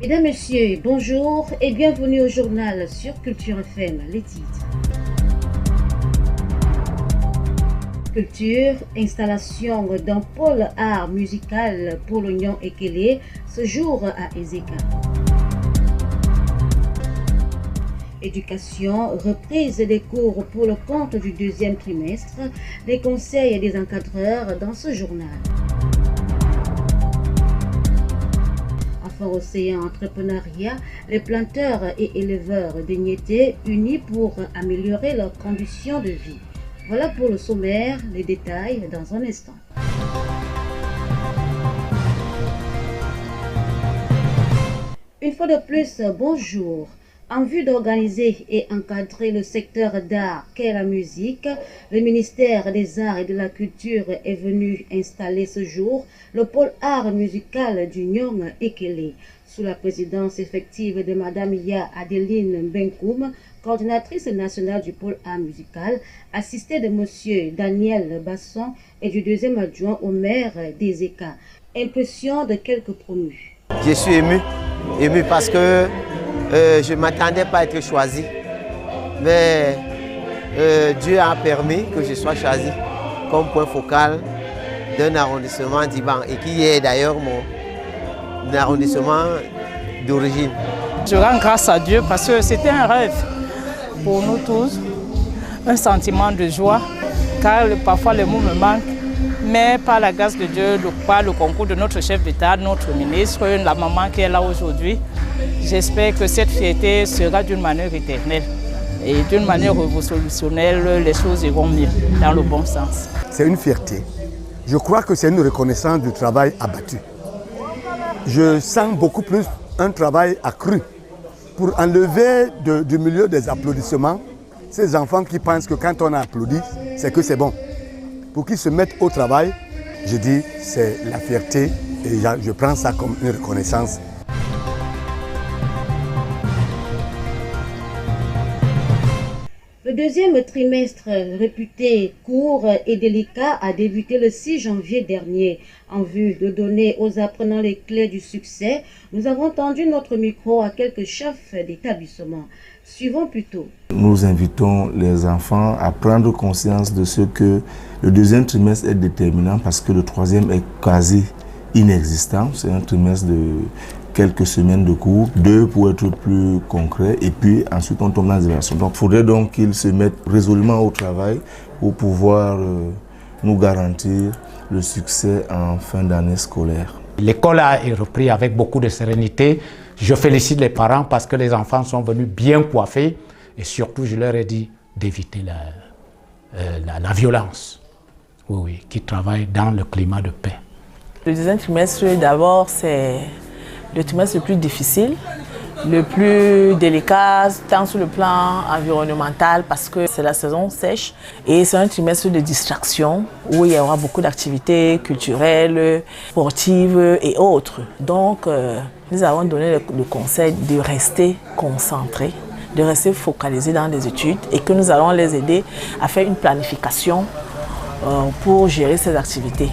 Mesdames, Messieurs, bonjour et bienvenue au journal sur Culture FM. Les titres. Culture, installation d'un pôle art musical pour l'Union Ekele, ce jour à Ezeka. Éducation, reprise des cours pour le compte du deuxième trimestre, les conseils des encadreurs dans ce journal. Océan Entrepreneuriat, les planteurs et éleveurs d'Ignété unis pour améliorer leurs conditions de vie. Voilà pour le sommaire, les détails dans un instant. Une fois de plus, bonjour. En vue d'organiser et encadrer le secteur d'art qu'est la musique, le ministère des Arts et de la Culture est venu installer ce jour le pôle art musical d'Union Ekele, sous la présidence effective de Mme Ya Adeline Benkoum, coordinatrice nationale du pôle art musical, assistée de M. Daniel Basson et du deuxième adjoint au maire d'Ezeka. Impression de quelques promus. Je suis ému parce que je ne m'attendais pas à être choisi, mais Dieu a permis que je sois choisi comme point focal d'un arrondissement d'Iban et qui est d'ailleurs mon arrondissement d'origine. Je rends grâce à Dieu parce que c'était un rêve pour nous tous, un sentiment de joie, car parfois les mots me manquent, mais par la grâce de Dieu, par le concours de notre chef d'État, notre ministre, la maman qui est là aujourd'hui, j'espère que cette fierté sera d'une manière éternelle et d'une manière révolutionnelle, les choses iront mieux, dans le bon sens. C'est une fierté. Je crois que c'est une reconnaissance du travail abattu. Je sens beaucoup plus un travail accru pour enlever du milieu des applaudissements ces enfants qui pensent que quand on a applaudi, c'est que c'est bon. Pour qu'ils se mettent au travail, je dis c'est la fierté et je prends ça comme une reconnaissance. Le deuxième trimestre réputé court et délicat a débuté le 6 janvier dernier. En vue de donner aux apprenants les clés du succès, nous avons tendu notre micro à quelques chefs d'établissement. Suivons plutôt. Nous invitons les enfants à prendre conscience de ce que le deuxième trimestre est déterminant parce que le troisième est quasi inexistant. C'est un trimestre de quelques semaines de cours, 2 pour être plus concret, et puis ensuite on tombe dans les évaluations. Donc il faudrait donc qu'ils se mettent résolument au travail pour pouvoir nous garantir le succès en fin d'année scolaire. L'école a repris avec beaucoup de sérénité. Je félicite les parents parce que les enfants sont venus bien coiffés et surtout je leur ai dit d'éviter la violence, oui, qui travaillent dans le climat de paix. Le deuxième trimestre, d'abord, c'est le trimestre le plus difficile, le plus délicat, tant sur le plan environnemental parce que c'est la saison sèche et c'est un trimestre de distraction où il y aura beaucoup d'activités culturelles, sportives et autres. Donc, nous avons donné le conseil de rester concentrés, de rester focalisés dans les études et que nous allons les aider à faire une planification pour gérer ces activités.